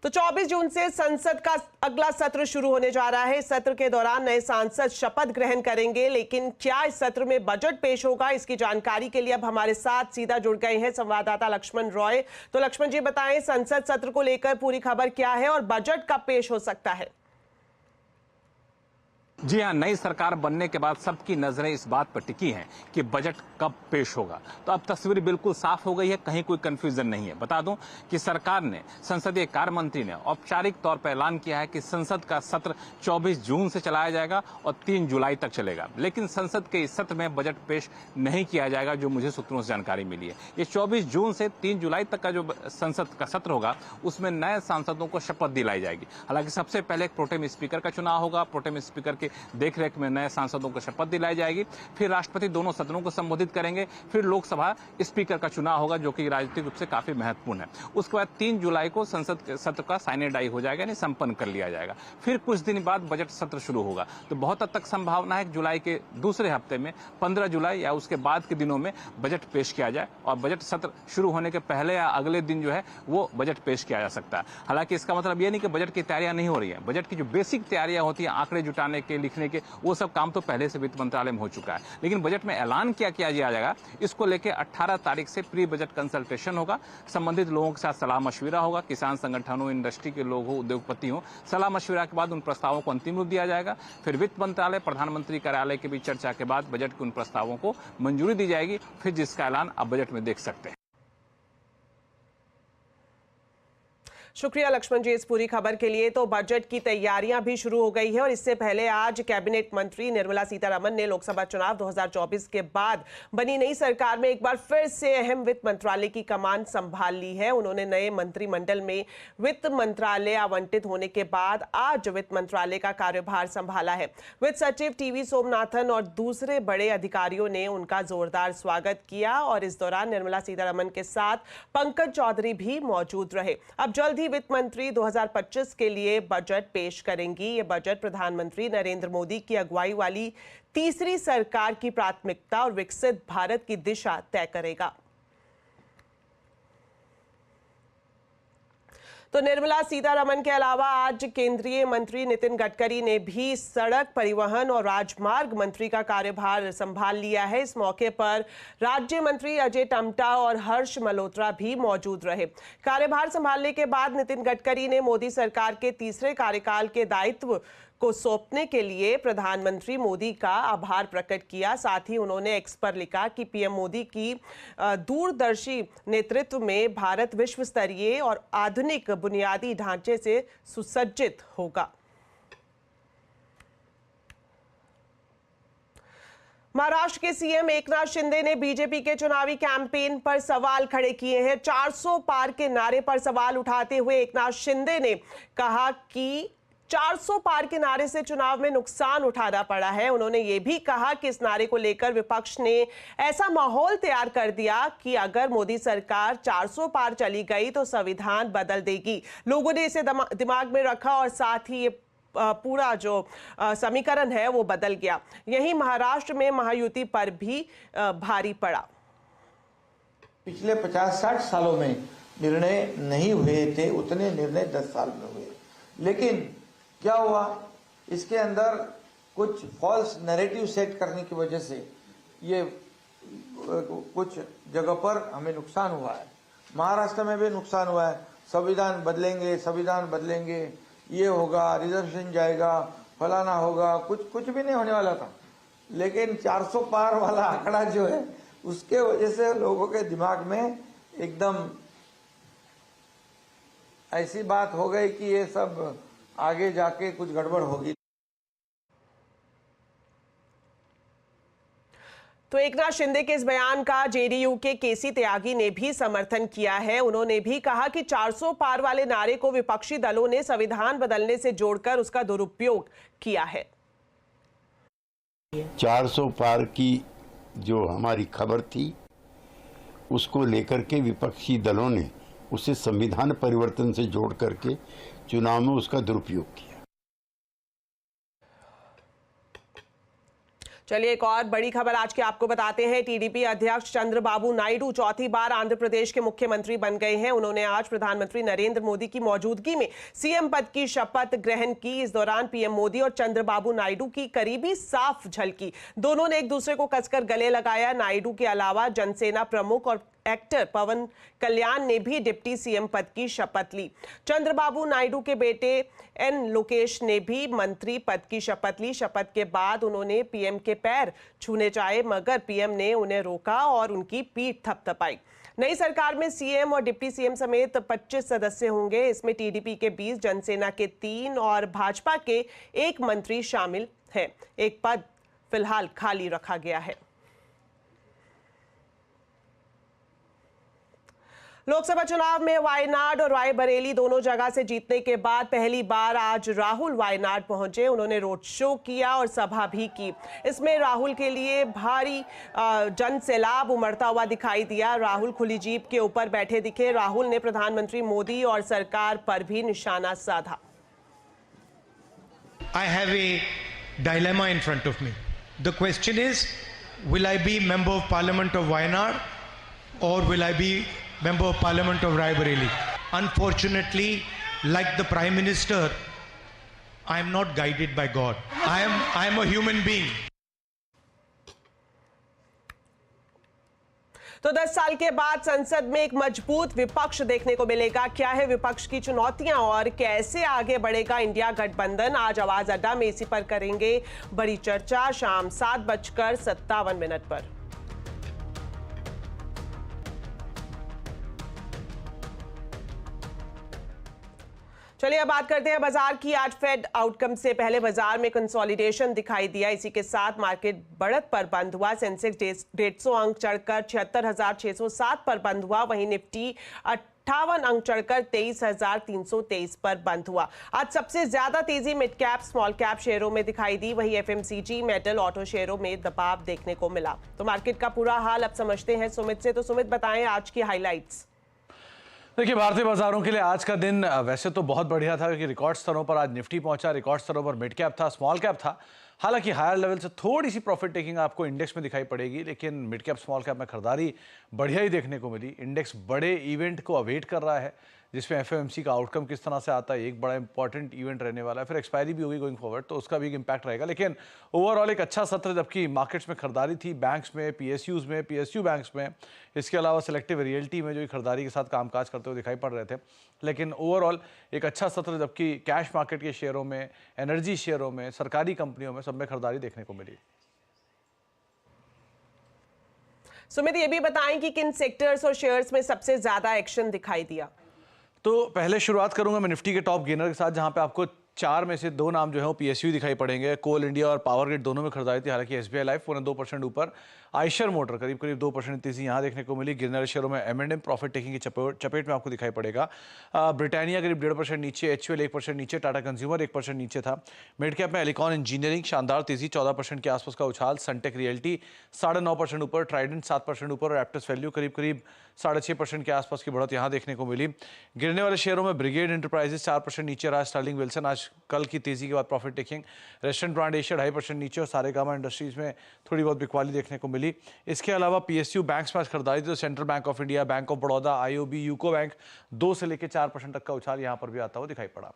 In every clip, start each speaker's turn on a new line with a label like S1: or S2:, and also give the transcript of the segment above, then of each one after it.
S1: तो 24 जून से संसद का अगला सत्र शुरू होने जा रहा है। इस सत्र के दौरान नए सांसद शपथ ग्रहण करेंगे, लेकिन क्या इस सत्र में बजट पेश होगा, इसकी जानकारी के लिए अब हमारे साथ सीधा जुड़ गए हैं संवाददाता लक्ष्मण रॉय। तो लक्ष्मण जी बताएं, संसद सत्र को लेकर पूरी खबर क्या है और बजट कब पेश हो सकता है?
S2: जी हाँ, नई सरकार बनने के बाद सबकी नजरें इस बात पर टिकी हैं कि बजट कब पेश होगा। तो अब तस्वीर बिल्कुल साफ हो गई है, कहीं कोई कंफ्यूजन नहीं है। बता दूं कि सरकार ने, संसदीय कार्य मंत्री ने औपचारिक तौर पर ऐलान किया है कि संसद का सत्र 24 जून से चलाया जाएगा और 3 जुलाई तक चलेगा। लेकिन संसद के इस सत्र में बजट पेश नहीं किया जाएगा, जो मुझे सूत्रों से जानकारी मिली है। ये 24 जून से 3 जुलाई तक का जो संसद का सत्र होगा, उसमें नए सांसदों को शपथ दिलाई जाएगी। हालांकि सबसे पहले एक प्रोटेम स्पीकर का चुनाव होगा। प्रोटेम स्पीकर के देखरेख में नए सांसदों को शपथ दिलाई जाएगी। फिर राष्ट्रपति दोनों सदनों को संबोधित करेंगे। फिर लोकसभा स्पीकर का चुनाव होगा, जो कि राजनीतिक रूप से काफी महत्वपूर्ण है। उसके बाद 3 जुलाई को संसद के सत्र का साइने डाई हो जाएगा, यानी संपन्न कर लिया जाएगा। फिर कुछ दिन बाद बजट सत्र शुरू होगा। तो बहुत हद तक संभावना है कि जुलाई के दूसरे हफ्ते में 15 जुलाई या उसके बाद के दिनों में बजट पेश किया जाए और बजट सत्र शुरू होने के पहले या अगले दिन जो है वो बजट पेश किया जा सकता है। हालांकि इसका मतलब ये नहीं कि बजट की तैयारियां नहीं हो रही है। बजट की जो बेसिक तैयारियां होती है, आंकड़े जुटाने के, लिखने के, वो सब काम तो पहले से वित्त मंत्रालय में हो चुका है। लेकिन बजट में ऐलान क्या किया जाएगा, इसको लेकर 18 तारीख से प्री बजट कंसल्टेशन होगा। संबंधित लोगों के साथ सलाह मशविरा होगा। किसान संगठनों, इंडस्ट्री के लोग हो, उद्योगपति हो, सलाह मशविरा के बाद उन प्रस्तावों को अंतिम रूप दिया जाएगा। फिर वित्त मंत्रालय, प्रधानमंत्री कार्यालय के बीच चर्चा के बाद बजट के उन प्रस्तावों को मंजूरी दी जाएगी, फिर जिसका ऐलान आप बजट में देख सकते हैं।
S1: शुक्रिया लक्ष्मण जी इस पूरी खबर के लिए। तो बजट की तैयारियां भी शुरू हो गई है और इससे पहले आज कैबिनेट मंत्री निर्मला सीतारमण ने लोकसभा चुनाव 2024 के बाद बनी नई सरकार में एक बार फिर से अहम वित्त मंत्रालय की कमान संभाल ली है। उन्होंने नए मंत्रिमंडल में वित्त मंत्रालय आवंटित होने के बाद आज वित्त मंत्रालय का कार्यभार संभाला है। वित्त सचिव टीवी सोमनाथन और दूसरे बड़े अधिकारियों ने उनका जोरदार स्वागत किया और इस दौरान निर्मला सीतारमण के साथ पंकज चौधरी भी मौजूद रहे। अब जल्द वित्त मंत्री 2025 के लिए बजट पेश करेंगी। ये बजट प्रधानमंत्री नरेंद्र मोदी की अगुवाई वाली तीसरी सरकार की प्राथमिकता और विकसित भारत की दिशा तय करेगा। तो निर्मला सीतारमण के अलावा आज केंद्रीय मंत्री नितिन गडकरी ने भी सड़क परिवहन और राजमार्ग मंत्री का कार्यभार संभाल लिया है। इस मौके पर राज्य मंत्री अजय टम्टा और हर्ष मल्होत्रा भी मौजूद रहे। कार्यभार संभालने के बाद नितिन गडकरी ने मोदी सरकार के तीसरे कार्यकाल के दायित्व को सौंपने के लिए प्रधानमंत्री मोदी का आभार प्रकट किया। साथ ही उन्होंने एक्स पर लिखा कि पीएम मोदी की दूरदर्शी नेतृत्व में भारत विश्व स्तरीय और आधुनिक बुनियादी ढांचे से सुसज्जित होगा। महाराष्ट्र के सीएम एकनाथ शिंदे ने बीजेपी के चुनावी कैंपेन पर सवाल खड़े किए हैं। 400 पार के नारे पर सवाल उठाते हुए एकनाथ शिंदे ने कहा कि 400 पार के नारे से चुनाव में नुकसान उठाना पड़ा है। उन्होंने ये भी कहा कि इस नारे को लेकर विपक्ष ने ऐसा माहौल तैयार कर दिया कि अगर मोदी सरकार 400 पार चली गई तो संविधान बदल देगी। लोगों ने इसे दिमाग में रखा और साथ ही ये पूरा जो समीकरण है वो बदल गया। यही महाराष्ट्र में महायुति पर भी भारी पड़ा।
S3: पिछले 50-60 सालों में निर्णय नहीं हुए थे, उतने निर्णय 10 साल में हुए। लेकिन क्या हुआ, इसके अंदर कुछ फॉल्स नैरेटिव सेट करने की वजह से ये कुछ जगह पर हमें नुकसान हुआ है। महाराष्ट्र में भी नुकसान हुआ है। संविधान बदलेंगे, ये होगा, रिजर्वेशन जाएगा, फलाना होगा, कुछ भी नहीं होने वाला था। लेकिन 400 पार वाला आंकड़ा जो है, उसके वजह से लोगों के दिमाग में एकदम ऐसी बात हो गई कि ये सब आगे जाके कुछ गड़बड़ होगी।
S1: तो एकनाथ शिंदे के इस बयान का जेडीयू के केसी त्यागी ने भी समर्थन किया है। उन्होंने भी कहा कि 400 पार वाले नारे को विपक्षी दलों ने संविधान बदलने से जोड़कर उसका दुरुपयोग किया है।
S4: 400 पार की जो हमारी खबर थी, उसको लेकर के विपक्षी दलों ने उसे संविधान परिवर्तन से जोड़ करके चुनाव में उसका दुरुपयोग किया।
S1: चलिए एक और बड़ी खबर आज की आपको बताते हैं। टीडीपी अध्यक्ष चंद्रबाबू नायडू चौथी बार आंध्र प्रदेश के मुख्यमंत्री बन गए हैं। उन्होंने आज प्रधानमंत्री नरेंद्र मोदी की मौजूदगी में सीएम पद की शपथ ग्रहण की। इस दौरान पीएम मोदी और चंद्रबाबू नायडू की करीबी साफ झलकी। दोनों ने एक दूसरे को कसकर गले लगाया। नायडू के अलावा जनसेना प्रमुख और एक्टर पवन कल्याण ने भी डिप्टी सीएम पद की शपथ ली। चंद्रबाबू नायडू के बेटे एन लोकेश ने भी मंत्री पद की शपथ ली। शपथ के बाद उन्होंने पीएम के पैर छूने चाहे, मगर पीएम ने उन्हें रोका और उनकी पीठ थपथपाई। नई सरकार में सीएम और डिप्टी सीएम समेत 25 सदस्य होंगे। इसमें टीडीपी के 20, जनसेना के 3 और भाजपा के 1 मंत्री शामिल हैं। एक पद फिलहाल खाली रखा गया है। लोकसभा चुनाव में वायनाड और रायबरेली दोनों जगह से जीतने के बाद पहली बार आज राहुल वायनाड पहुंचे। उन्होंने रोड शो किया और सभा भी की। इसमें राहुल के लिए भारी जन सैलाब उमड़ता हुआ दिखाई दिया। राहुल खुली जीप के ऊपर बैठे दिखे। राहुल ने प्रधानमंत्री मोदी और सरकार पर भी निशाना साधा।
S5: I have a dilemma in front of me. The question is, will I be member of parliament of Wayanad or will I be member of parliament of Raebareli? Unfortunately, like the prime minister, I am not guided by God. I am a human being.
S1: तो 10 साल के बाद संसद में एक मजबूत विपक्ष देखने को मिलेगा। क्या है विपक्ष की चुनौतियां और कैसे आगे बढ़ेगा इंडिया गठबंधन? आज आवाज अड्डा में इसी पर करेंगे बड़ी चर्चा। शाम 7:57 पर। चलिए अब बात करते हैं बाजार की। आज फेड आउटकम से पहले बाजार में कंसोलिडेशन दिखाई दिया। इसी के साथ मार्केट बढ़त पर बंद हुआ। सेंसेक्स 150 अंक चढ़कर 76,607 पर बंद हुआ। वहीं निफ्टी 58 अंक चढ़कर 23,323 पर बंद हुआ। आज सबसे ज्यादा तेजी मिड कैप स्मॉल कैप शेयरों में दिखाई दी। वहीं एफएमसीजी, मेटल, ऑटो शेयरों में दबाव देखने को मिला। तो मार्केट का पूरा हाल अब समझते हैं सुमित से। तो सुमित बताएं आज की हाईलाइट्स।
S6: देखिए, भारतीय बाजारों के लिए आज का दिन वैसे तो बहुत बढ़िया था क्योंकि रिकॉर्ड स्तरों पर आज निफ्टी पहुंचा। रिकॉर्ड स्तरों पर मिड कैप था, स्मॉल कैप था। हालांकि हायर लेवल से थोड़ी सी प्रॉफिट टेकिंग आपको इंडेक्स में दिखाई पड़ेगी, लेकिन मिड कैप स्मॉल कैप में खरीदारी बढ़िया ही देखने को मिली। इंडेक्स बड़े इवेंट को अवेट कर रहा है जिसमें एफओएमसी का आउटकम किस तरह से आता है। एक बड़ा इंपॉर्टेंट इवेंट रहने वाला है, फिर एक्सपायरी भी होगी गोइंग फॉरवर्ड, तो उसका भी एक इम्पैक्ट रहेगा। लेकिन ओवरऑल एक अच्छा सत्र, जबकि मार्केट्स में खरीदारी थी, बैंक्स में, पीएसयूज में, पीएसयू बैंक्स में, इसके अलावा सिलेक्टिव रियल्टी में जो खरीदारी के साथ कामकाज करते हुए दिखाई पड़ रहे थे। लेकिन ओवरऑल एक अच्छा सत्र, जबकि कैश मार्केट के शेयरों में, एनर्जी शेयरों में, सरकारी कंपनियों में, सब में खरीदारी देखने को मिली।
S1: सुमित, ये भी बताएं कि किन सेक्टर्स और शेयर्स में सबसे ज्यादा एक्शन दिखाई दिया?
S6: तो पहले शुरुआत करूंगा मैं निफ्टी के टॉप गेनर के साथ, जहां पे आपको 4 में से 2 नाम जो है वो पीएसयू दिखाई पड़ेंगे। कोल इंडिया और पावर ग्रिड दोनों में खरीदारी थी। हालांकि एसबीआई लाइफ 2% ऊपर, आयशर मोटर करीब 2% तेजी यहाँ देखने को मिली। गिरने वाले शेयरों में एम&एम प्रॉफिट टेकिंग की चपेट में आपको दिखाई पड़ेगा। ब्रिटानिया करीब 1.5% नीचे, एचयूएल 1% नीचे, टाटा कंज्यूमर 1% नीचे था। मिड कैप में एलिकॉन इंजीनियरिंग शानदार तेजी, 14% के आसपास का उछाल। सनटेक रियल्टी 9.5% ऊपर, ट्राइडेंट 7% ऊपर और एप्टस वैल्यू करीब 6.5% के आसपास की बढ़त यहाँ देखने को मिली। गिरने वाले शेयरों में ब्रिगेड इंटरप्राइजेस 4% नीचे रहा। स्टर्लिंग विल्सन आज कल की तेजी के बाद profit taking. Restaurant brand Asia 2.5% नीचे और सारेगामा इंडस्ट्रीज में थोड़ी बहुत बिकवाली देखने को मिली। इसके अलावा पीएसयू बैंक्स में आज खरीदारी थी, तो central bank of India, bank of Baroda, IOB, UCO bank 2 से लेकर 4% तक का उछाल यहाँ पर भी आता हुआ दिखाई पड़ा।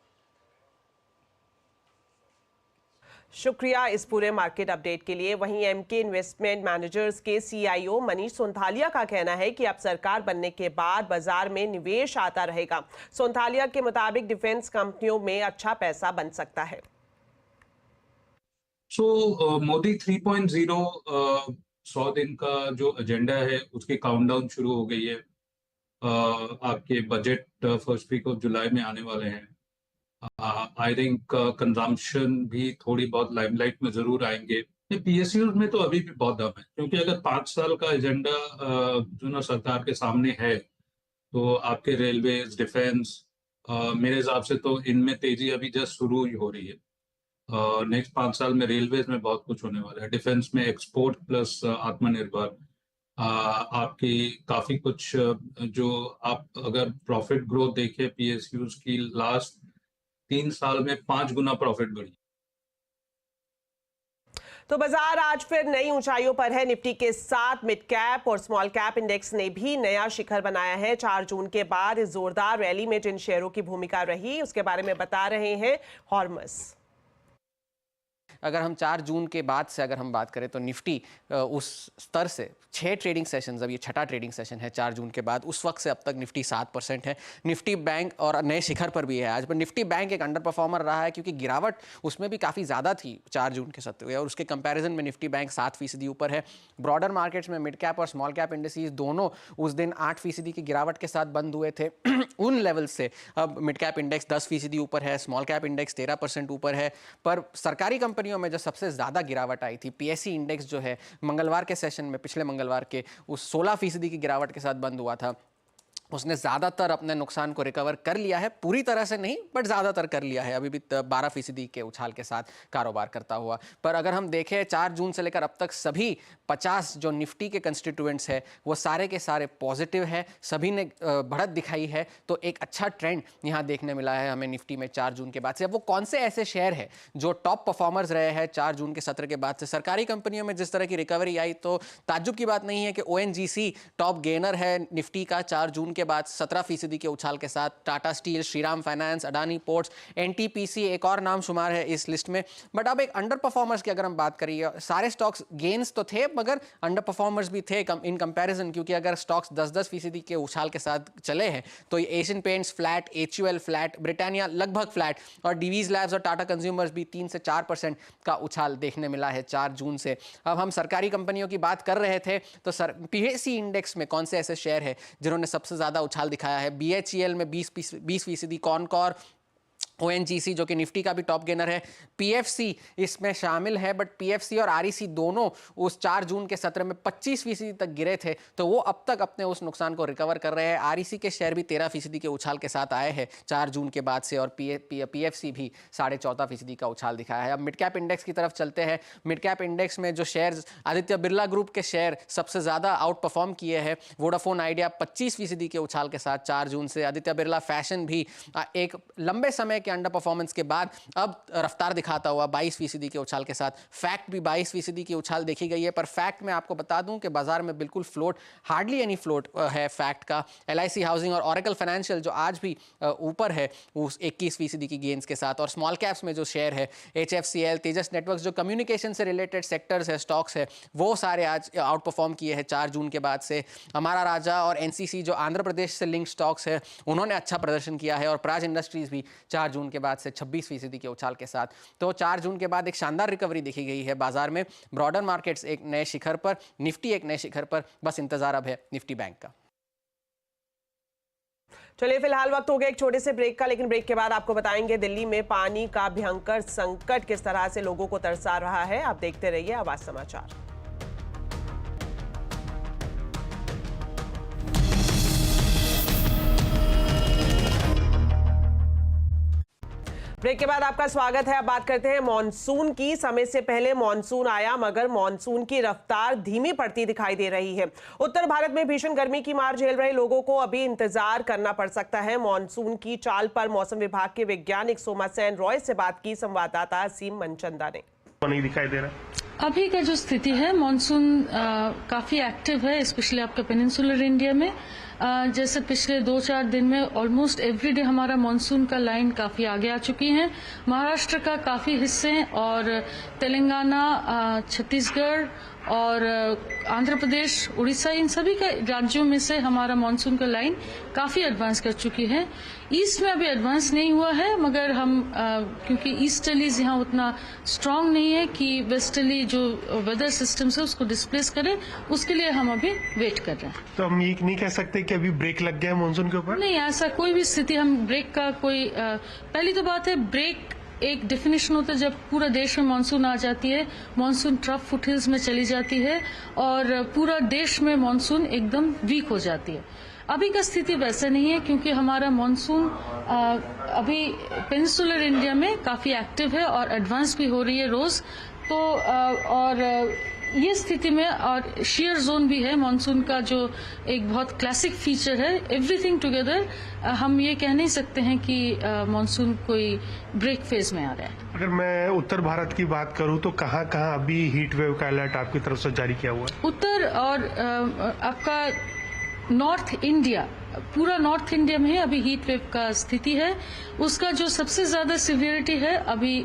S1: शुक्रिया इस पूरे मार्केट अपडेट के लिए। वहीं एमके इन्वेस्टमेंट मैनेजर्स के सीईओ मनीष सोंथालिया का कहना है कि अब सरकार बनने के बाद बाजार में निवेश आता रहेगा। सोंथालिया के मुताबिक डिफेंस कंपनियों में अच्छा पैसा बन सकता है।
S7: मोदी 3.0 100 दिन का जो एजेंडा है उसकी काउंटडाउन शुरू हो गई है। आपके budget first week of July में आने वाले हैं। आई थिंक कंजम्पशन भी थोड़ी बहुत लाइमलाइट में जरूर आएंगे। पीएसयूज में तो अभी भी बहुत दम है, क्योंकि अगर 5 साल का एजेंडा जो ना सरकार के सामने है, तो आपके रेलवेज, डिफेंस, मेरे हिसाब से तो इनमें तेजी अभी जस्ट शुरू ही हो रही है। नेक्स्ट 5 साल में रेलवेज में बहुत कुछ होने वाला है। डिफेंस में एक्सपोर्ट प्लस आत्मनिर्भर, आपकी काफी कुछ जो आप अगर प्रॉफिट ग्रोथ देखें पीएसयूज की, लास्ट 3 साल में 5 गुना प्रॉफिट बढ़ी।
S1: तो बाजार आज फिर नई ऊंचाइयों पर है। निफ्टी के साथ मिड कैप और स्मॉल कैप इंडेक्स ने भी नया शिखर बनाया है। 4 जून के बाद इस जोरदार रैली में जिन शेयरों की भूमिका रही उसके बारे में बता रहे हैं हॉर्मस।
S8: अगर हम 4 जून के बाद से अगर हम बात करें तो निफ्टी उस स्तर से 6 ट्रेडिंग सेशंस, अब ये छठा ट्रेडिंग सेशन है 4 जून के बाद, उस वक्त से अब तक निफ्टी 7% है। निफ्टी बैंक और नए शिखर पर भी है आज, पर निफ्टी बैंक एक अंडर परफॉर्मर रहा है क्योंकि गिरावट उसमें भी काफ़ी ज़्यादा थी 4 जून के सत्र और उसके कंपैरिजन में निफ्टी बैंक 7% ऊपर है। ब्रॉडर मार्केट्स में मिड कैप और स्मॉल कैप इंडेक्स दोनों उस दिन 8% की गिरावट के साथ बंद हुए थे। उन लेवल से अब मिड कैप इंडेक्स 10% ऊपर है, स्मॉल कैप इंडेक्स 13% ऊपर है। पर सरकारी कंपनियों में जो सबसे ज्यादा गिरावट आई थी, पीएससी इंडेक्स जो है मंगलवार के सेशन में, पिछले मंगलवार के, उस 16% की गिरावट के साथ बंद हुआ था। उसने ज़्यादातर अपने नुकसान को रिकवर कर लिया है, पूरी तरह से नहीं बट ज़्यादातर कर लिया है। अभी भी 12% के उछाल के साथ कारोबार करता हुआ। पर अगर हम देखें 4 जून से लेकर अब तक सभी 50 जो निफ्टी के कंस्टिट्यूएंट्स है वो सारे के सारे पॉजिटिव है, सभी ने बढ़त दिखाई है। तो एक अच्छा ट्रेंड यहाँ देखने मिला है हमें निफ्टी में 4 जून के बाद से। अब वो कौन से ऐसे शेयर है जो टॉप परफॉर्मर्स रहे हैं 4 जून के सत्र के बाद से? सरकारी कंपनियों में जिस तरह की रिकवरी आई तो ताज्जुब की बात नहीं है कि ओएनजीसी टॉप गेनर है निफ्टी का 4 जून के बाद 17% के उछाल के साथ। Tata steel, Shriram finance, Adani ports, NTPC एक और नाम शुमार है इस लिस्ट में। बट अब एक अंडर परफॉर्मर्स की अगर हम बात करिए, सारे स्टॉक्स गेन्स तो थे मगर अंडर परफॉर्मर्स भी थे इन कंपैरिजन, क्योंकि अगर स्टॉक्स 10% के उछाल के साथ चले हैं तो Asian paints flat, HUL flat, Britannia लगभग फ्लैट और डीवीज लैब्स और टाटा कंज्यूमर्स भी 3 से 4% का उछाल देखने मिला है 4 जून से। अब हम सरकारी कंपनियों की बात कर रहे थे तो पीएससी इंडेक्स में कौन से ऐसे शेयर है जिन्होंने सबसे ज्यादा उछाल दिखाया है? बीएचईएल में 20%, कॉनकॉर, ओएनजीसी जो कि निफ्टी का भी टॉप गेनर है, पीएफसी इसमें शामिल है। बट पीएफसी और आरईसी दोनों उस 4 जून के सत्र में 25% तक गिरे थे तो वो अब तक अपने उस नुकसान को रिकवर कर रहे हैं। आरईसी के शेयर भी 13% के उछाल के साथ आए हैं 4 जून के बाद से और पीएफसी भी 14.5% का उछाल दिखाया है। अब मिड कैप इंडेक्स की तरफ चलते हैं। मिड कैप इंडेक्स में जो शेयर्स, आदित्य बिरला ग्रुप के शेयर सबसे ज्यादा आउट परफॉर्म किए हैं। वोडाफोन आइडिया 25% के उछाल के साथ 4 जून से। आदित्य बिरला फैशन भी एक लंबे समय के अंडर परफॉर्मेंस के बाद अब रफ्तार दिखाता हुआ 22% के उछाल के साथ। फैक्ट भी 22% की उछाल देखी गई है। पर फैक्ट में आपको बता दूं कि बाजार में बिल्कुल फ्लोट, हार्डली एनी फ्लोट है फैक्ट का। एलआईसी हाउसिंग और ओरेकल फाइनेंशियल जो आज भी ऊपर है उस 21% की गेन्स के साथ। और स्मॉल कैप्स में जो शेयर है एचएफसीएल, तेजस नेटवर्क्स जो कम्युनिकेशन से रिलेटेड सेक्टर्स है, स्टॉक्स है, वो सारे आज आउट परफॉर्म किए हैं 4 जून के बाद से। हमारा राजा और एनसीसी जो आंध्र प्रदेश से लिंक स्टॉक्स है उन्होंने अच्छा प्रदर्शन किया है। और प्राज इंडस्ट्रीज भी 4 जून के बाद से 26% के उछाल के साथ। तो 4 जून के बाद एक शानदार रिकवरी देखी गई है बाजार में। ब्रॉडर मार्केट्स एक नए शिखर पर, निफ्टी एक नए शिखर पर, बस इंतजार अब है निफ्टी बैंक का।
S1: चलिए फिलहाल वक्त हो गया एक छोटे से ब्रेक का, लेकिन ब्रेक के बाद आपको बताएंगे दिल्ली में पानी का भयंकर संकट किस तरह से लोगों को तरसा रहा है। आप देखते रहिए आवाज समाचार। ब्रेक के बाद आपका स्वागत है। अब बात करते हैं मॉनसून की। समय से पहले मॉनसून आया मगर मॉनसून की रफ्तार धीमी पड़ती दिखाई दे रही है। उत्तर भारत में भीषण गर्मी की मार झेल रहे लोगों को अभी इंतजार करना पड़ सकता है। मॉनसून की चाल पर मौसम विभाग के वैज्ञानिक सोमा सेन रॉय से बात की संवाददाता असीम मनचंदा ने।
S9: नहीं दिखाई दे रहा
S10: अभी का जो स्थिति है, मॉनसून काफी एक्टिव है, स्पेशली आपके पेनिनसुलर इंडिया में। जैसे पिछले 2-4 दिन में ऑलमोस्ट एवरीडे हमारा मॉनसून का लाइन काफी आगे आ चुकी है। महाराष्ट्र का काफी हिस्से और तेलंगाना, छत्तीसगढ़ और आंध्र प्रदेश, उड़ीसा, इन सभी के राज्यों में से हमारा मॉनसून का लाइन काफी एडवांस कर चुकी है। ईस्ट में अभी एडवांस नहीं हुआ है मगर हम क्योंकि ईस्टर्लीज यहाँ उतना स्ट्रांग नहीं है कि वेस्टर्ली जो वेदर सिस्टम है उसको डिस्प्लेस करे, उसके लिए हम अभी वेट कर रहे हैं।
S9: तो हम ये नहीं कह सकते कि अभी ब्रेक लग गया है मॉनसून के ऊपर?
S10: नहीं, ऐसा कोई भी स्थिति, हम ब्रेक का कोई पहली तो बात है, ब्रेक एक डेफिनेशन होता है जब पूरा देश में मानसून आ जाती है, मानसून ट्रफ फुटहिल्स में चली जाती है और पूरा देश में मानसून एकदम वीक हो जाती है। अभी का स्थिति वैसा नहीं है क्योंकि हमारा मानसून अभी पेनिनसुलर इंडिया में काफी एक्टिव है और एडवांस भी हो रही है रोज। तो और ये स्थिति में और शेयर जोन भी है मानसून का, जो एक बहुत क्लासिक फीचर है, एवरीथिंग टुगेदर हम ये कह नहीं सकते हैं कि मानसून कोई ब्रेक फेज में आ रहा है।
S9: अगर मैं उत्तर भारत की बात करूं तो कहाँ कहाँ अभी हीट वेव का अलर्ट आपकी तरफ से जारी किया हुआ है? उत्तर
S10: और आपका नॉर्थ इंडिया, पूरा नॉर्थ इंडिया में ही अभी हीट वेव का स्थिति है। उसका जो सबसे ज्यादा सिवियरिटी है अभी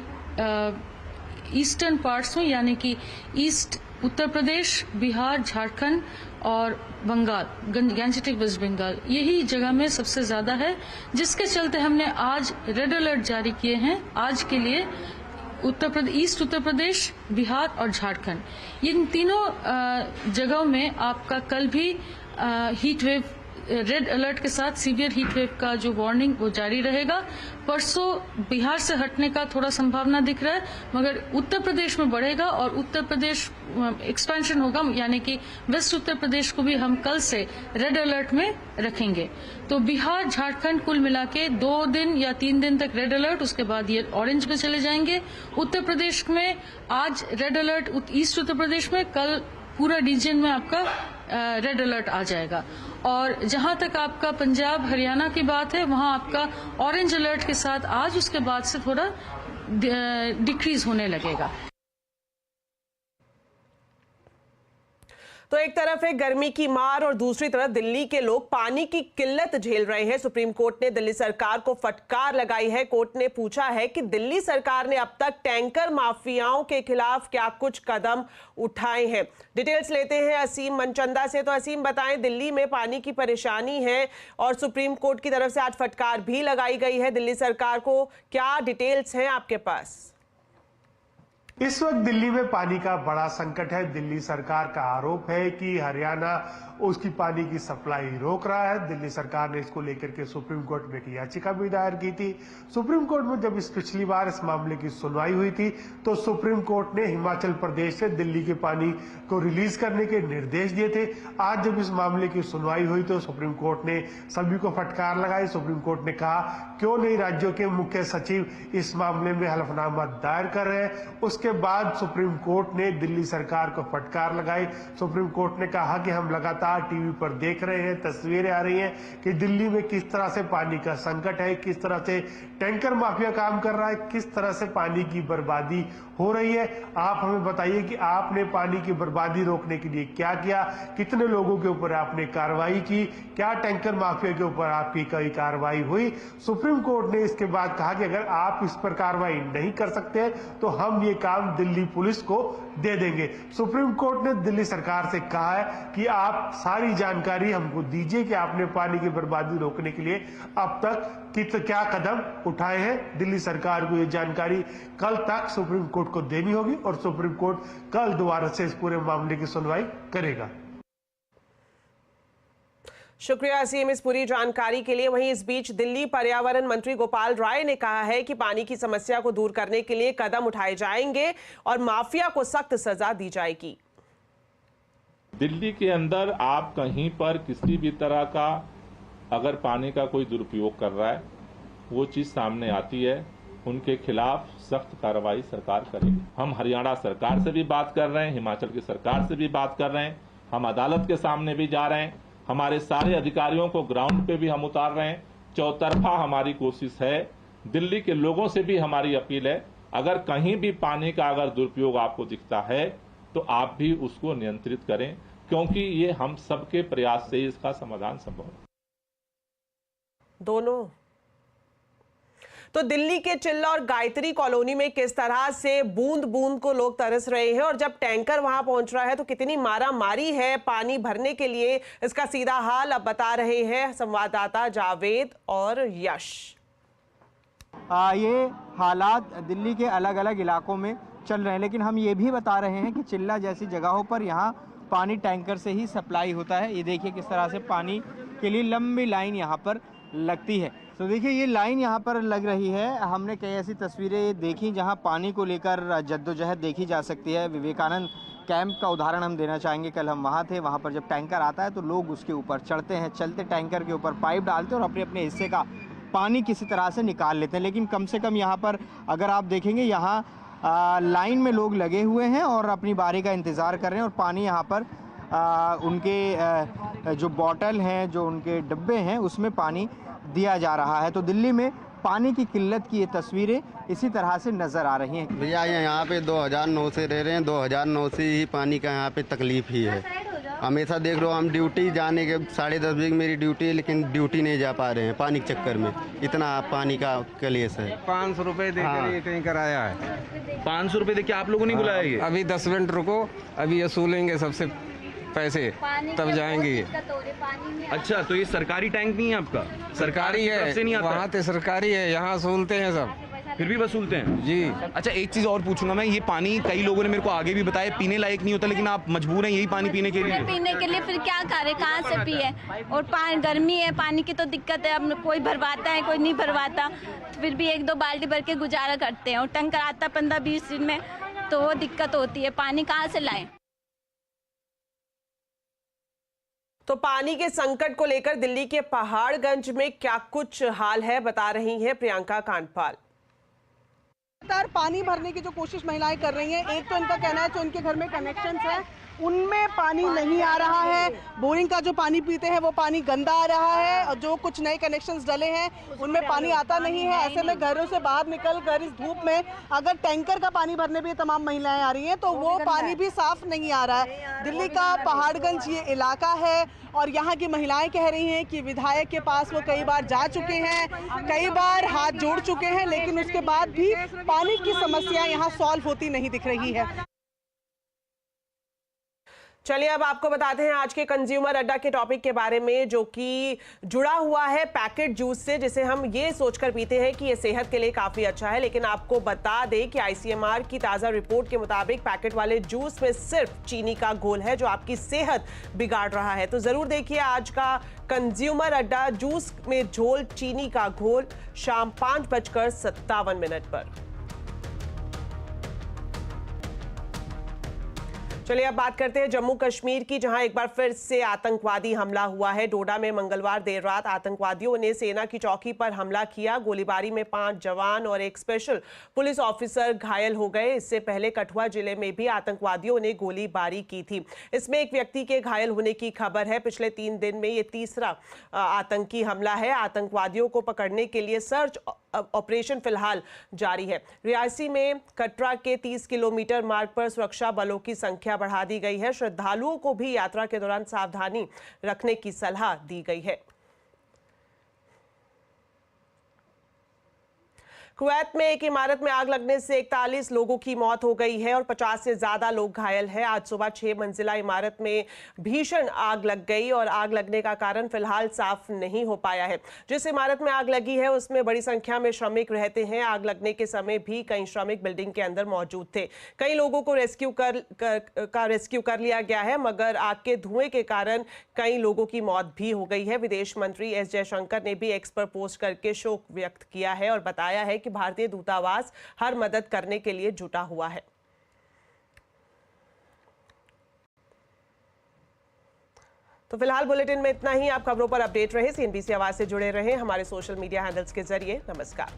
S10: ईस्टर्न पार्ट्स में, यानी कि ईस्ट उत्तर प्रदेश, बिहार, झारखंड और बंगाल, गैंजेटिक वेस्ट बंगाल, यही जगह में सबसे ज्यादा है, जिसके चलते हमने आज रेड अलर्ट जारी किए हैं आज के लिए ईस्ट उत्तर प्रदेश, बिहार और झारखंड। इन तीनों जगहों में आपका कल भी हीट वेव रेड अलर्ट के साथ सीवियर हीट वेव का जो वार्निंग वो जारी रहेगा। परसों बिहार से हटने का थोड़ा संभावना दिख रहा है, मगर उत्तर प्रदेश में बढ़ेगा और उत्तर प्रदेश एक्सपेंशन होगा, यानी कि वेस्ट उत्तर प्रदेश को भी हम कल से रेड अलर्ट में रखेंगे। तो बिहार, झारखंड कुल मिला के 2 दिन या 3 दिन तक रेड अलर्ट, उसके बाद ये ऑरेंज में चले जाएंगे। उत्तर प्रदेश में आज red alert, east Uttar Pradesh में कल पूरा रीजन में आपका रेड अलर्ट आ जाएगा। और जहां तक आपका पंजाब हरियाणा की बात है, वहां आपका ऑरेंज अलर्ट के साथ आज, उसके बाद से थोड़ा डिक्रीज होने लगेगा।
S1: तो एक तरफ है गर्मी की मार और दूसरी तरफ दिल्ली के लोग पानी की किल्लत झेल रहे हैं। सुप्रीम कोर्ट ने दिल्ली सरकार को फटकार लगाई है। कोर्ट ने पूछा है कि दिल्ली सरकार ने अब तक टैंकर माफियाओं के खिलाफ क्या कुछ कदम उठाए हैं। डिटेल्स लेते हैं असीम मनचंदा से। तो असीम, बताएं, दिल्ली में पानी की परेशानी है और सुप्रीम कोर्ट की तरफ से आज फटकार भी लगाई गई है दिल्ली सरकार को। क्या डिटेल्स हैं आपके पास?
S9: इस वक्त दिल्ली में पानी का बड़ा संकट है। दिल्ली सरकार का आरोप है कि हरियाणा उसकी पानी की सप्लाई रोक रहा है। दिल्ली सरकार ने इसको लेकर के सुप्रीम कोर्ट में एक याचिका भी दायर की थी। सुप्रीम कोर्ट में जब पिछली बार इस मामले की सुनवाई हुई थी तो सुप्रीम कोर्ट ने हिमाचल प्रदेश से दिल्ली के पानी को रिलीज करने के निर्देश दिए थे। आज जब इस मामले की सुनवाई हुई तो सुप्रीम कोर्ट ने सभी को फटकार लगाई। सुप्रीम कोर्ट ने कहा क्यों नहीं राज्यों के मुख्य सचिव इस मामले में हलफनामा दायर कर रहे हैं। उसके बाद सुप्रीम कोर्ट ने दिल्ली सरकार को फटकार लगाई। सुप्रीम कोर्ट ने कहा कि हम लगातार टीवी पर देख रहे हैं, तस्वीरें आ रही हैं कि दिल्ली में किस तरह से पानी का संकट है, किस तरह से टैंकर माफिया काम कर रहा है, किस तरह से पानी की बर्बादी हो रही है। आप हमें बताइए कि आपने पानी की बर्बादी रोकने के लिए क्या किया, कितने लोगों के ऊपर आपने कार्रवाई की, क्या टैंकर माफिया के ऊपर आपकी कोई कार्रवाई हुई। सुप्रीम कोर्ट ने इसके बाद कहा कि अगर आप इस पर कार्रवाई नहीं कर सकते तो हम ये काम दिल्ली पुलिस को दे देंगे। सुप्रीम कोर्ट ने दिल्ली सरकार से कहा है कि आप सारी जानकारी हमको दीजिए कि आपने पानी की बर्बादी रोकने के लिए अब तक क्या कदम उठाए हैं। दिल्ली सरकार को ये जानकारी कल तक सुप्रीम कोर्ट को देनी होगी और सुप्रीम कोर्ट कल दोबारा से इस पूरे मामले की सुनवाई करेगा।
S1: शुक्रिया असीम इस पूरी जानकारी के लिए। वहीं इस बीच दिल्ली पर्यावरण मंत्री गोपाल राय ने कहा है कि पानी की समस्या को दूर करने के लिए कदम उठाए जाएंगे और माफिया को सख्त सजा दी जाएगी।
S11: दिल्ली के अंदर आप कहीं पर किसी भी तरह का अगर पानी का कोई दुरुपयोग कर रहा है, वो चीज सामने आती है, उनके खिलाफ सख्त कार्रवाई सरकार करेगी। हम हरियाणा सरकार से भी बात कर रहे हैं, हिमाचल की सरकार से भी बात कर रहे हैं, हम अदालत के सामने भी जा रहे हैं, हमारे सारे अधिकारियों को ग्राउंड पे भी हम उतार रहे हैं। चौतरफा हमारी कोशिश है। दिल्ली के लोगों से भी हमारी अपील है, अगर कहीं भी पानी का अगर दुरुपयोग आपको दिखता है तो आप भी उसको नियंत्रित करें, क्योंकि ये हम सबके प्रयास से इसका समाधान संभव है।
S1: दोनों तो दिल्ली के चिल्ला और गायत्री कॉलोनी में किस तरह से बूंद बूंद को लोग तरस रहे हैं और जब टैंकर वहां पहुंच रहा है तो कितनी मारा मारी है पानी भरने के लिए, इसका सीधा हाल अब बता रहे हैं संवाददाता जावेद और यश।
S12: ये हालात दिल्ली के अलग अलग इलाकों में चल रहे हैं, लेकिन हम ये भी बता रहे हैं कि चिल्ला जैसी जगहों पर यहाँ पानी टैंकर से ही सप्लाई होता है। ये देखिए किस तरह से पानी के लिए लंबी लाइन यहाँ पर लगती है। तो देखिए ये लाइन यहाँ पर लग रही है। हमने कई ऐसी तस्वीरें देखी जहाँ पानी को लेकर जद्दोजहद देखी जा सकती है। विवेकानंद कैंप का उदाहरण हम देना चाहेंगे। कल हम वहाँ थे, वहाँ पर जब टैंकर आता है तो लोग उसके ऊपर चढ़ते हैं, चलते टैंकर के ऊपर पाइप डालते हैं और अपने अपने हिस्से का पानी किसी तरह से निकाल लेते हैं। लेकिन कम से कम यहाँ पर अगर आप देखेंगे, यहाँ लाइन में लोग लगे हुए हैं और अपनी बारी का इंतज़ार कर रहे हैं और पानी यहाँ पर उनके जो बॉटल हैं, जो उनके डब्बे हैं, उसमें पानी दिया जा रहा है। तो दिल्ली में पानी की किल्लत की ये तस्वीरें इसी तरह से नज़र आ रही हैं।
S13: भैया यहाँ पे 2009 से रह रहे हैं, 2009 से ही पानी का यहाँ पे तकलीफ ही है। हमेशा देख लो, हम ड्यूटी जाने के 10:30 बजे मेरी ड्यूटी है, लेकिन ड्यूटी नहीं जा पा रहे हैं पानी के चक्कर में। इतना पानी का कलेश है।
S14: 500 रुपये देकर ये कहीं कराया है। 500 रुपये देके आप लोगों ने बुलाया ये? अभी 10 मिनट रुको, अभी वसूलेंगे सबसे पैसे, तब जाएंगे। अच्छा, तो ये सरकारी टैंक नहीं है आपका? सरकारी है, से नहीं आता? वहाँ तो सरकारी है, यहाँ वसूलते हैं सब। फिर भी वसूलते हैं जी। अच्छा, एक चीज और पूछूंगा मैं, ये पानी कई लोगों ने मेरे को आगे भी बताया पीने लायक नहीं होता, लेकिन आप मजबूर हैं यही पानी पीने के लिए?
S15: पीने के लिए फिर क्या करें, कहाँ से पिए? और गर्मी है, पानी की तो दिक्कत है। अब कोई भरवाता है, कोई नहीं भरवाता, फिर भी 1-2 बाल्टी भर के गुजारा करते हैं। और टंकर आता 15-20 दिन में, तो वो दिक्कत होती है। पानी कहाँ से लाएं?
S1: तो पानी के संकट को लेकर दिल्ली के पहाड़गंज में क्या कुछ हाल है, बता रही हैं प्रियंका कांडपाल।
S16: पानी भरने की जो कोशिश महिलाएं कर रही हैं, एक तो इनका कहना है जो इनके घर में कनेक्शंस हैं उनमें पानी नहीं आ रहा है, बोरिंग का जो पानी पीते हैं वो पानी गंदा आ रहा है, और जो कुछ नए कनेक्शंस डले हैं उनमें पानी आता नहीं है। ऐसे में घरों से बाहर निकल कर इस धूप में अगर टैंकर का पानी भरने भी तमाम महिलाएं आ रही हैं तो वो पानी भी साफ नहीं आ रहा है। दिल्ली का पहाड़गंज ये इलाका है और यहाँ की महिलाएं कह रही हैं कि विधायक के पास वो कई बार जा चुके हैं, कई बार हाथ जोड़ चुके हैं, लेकिन उसके बाद भी पानी की समस्या यहाँ सॉल्व होती नहीं दिख रही है।
S1: चलिए अब आपको बताते हैं आज के कंज्यूमर अड्डा के टॉपिक के बारे में, जो कि जुड़ा हुआ है पैकेट जूस से, जिसे हम ये सोचकर पीते हैं कि ये सेहत के लिए काफी अच्छा है। लेकिन आपको बता दें कि आईसीएमआर की ताजा रिपोर्ट के मुताबिक पैकेट वाले जूस में सिर्फ चीनी का घोल है जो आपकी सेहत बिगाड़ रहा है। तो जरूर देखिए आज का कंज्यूमर अड्डा, जूस में झोल चीनी का घोल, शाम 5:57 पर। चलिए अब बात करते हैं जम्मू कश्मीर की, जहां एक बार फिर से आतंकवादी हमला हुआ है। डोडा में मंगलवार देर रात आतंकवादियों ने सेना की चौकी पर हमला किया। गोलीबारी में 5 जवान और एक स्पेशल पुलिस ऑफिसर घायल हो गए। इससे पहले कठुआ जिले में भी आतंकवादियों ने गोलीबारी की थी। इसमें एक व्यक्ति के घायल होने की खबर है। पिछले 3 दिन में ये तीसरा आतंकी हमला है। आतंकवादियों को पकड़ने के लिए सर्च ऑपरेशन फिलहाल जारी है। रियासी में कटरा के 30 किलोमीटर मार्ग पर सुरक्षा बलों की संख्या बढ़ा दी गई है। श्रद्धालुओं को भी यात्रा के दौरान सावधानी रखने की सलाह दी गई है। कुवैत में एक इमारत में आग लगने से 41 लोगों की मौत हो गई है और 50 से ज्यादा लोग घायल हैं। आज सुबह 6 मंजिला इमारत में भीषण आग लग गई और आग लगने का कारण फिलहाल साफ नहीं हो पाया है। जिस इमारत में आग लगी है उसमें बड़ी संख्या में श्रमिक रहते हैं। आग लगने के समय भी कई श्रमिक बिल्डिंग के अंदर मौजूद थे। कई लोगों को रेस्क्यू कर लिया गया है, मगर आग के धुएं के कारण कई लोगों की मौत भी हो गई है। विदेश मंत्री एस जयशंकर ने भी एक्स पर पोस्ट करके शोक व्यक्त किया है और बताया है कि भारतीय दूतावास हर मदद करने के लिए जुटा हुआ है। तो फिलहाल बुलेटिन में इतना ही। आप खबरों पर अपडेट रहे, CNBC आवाज से जुड़े रहे हमारे सोशल मीडिया हैंडल्स के जरिए। नमस्कार।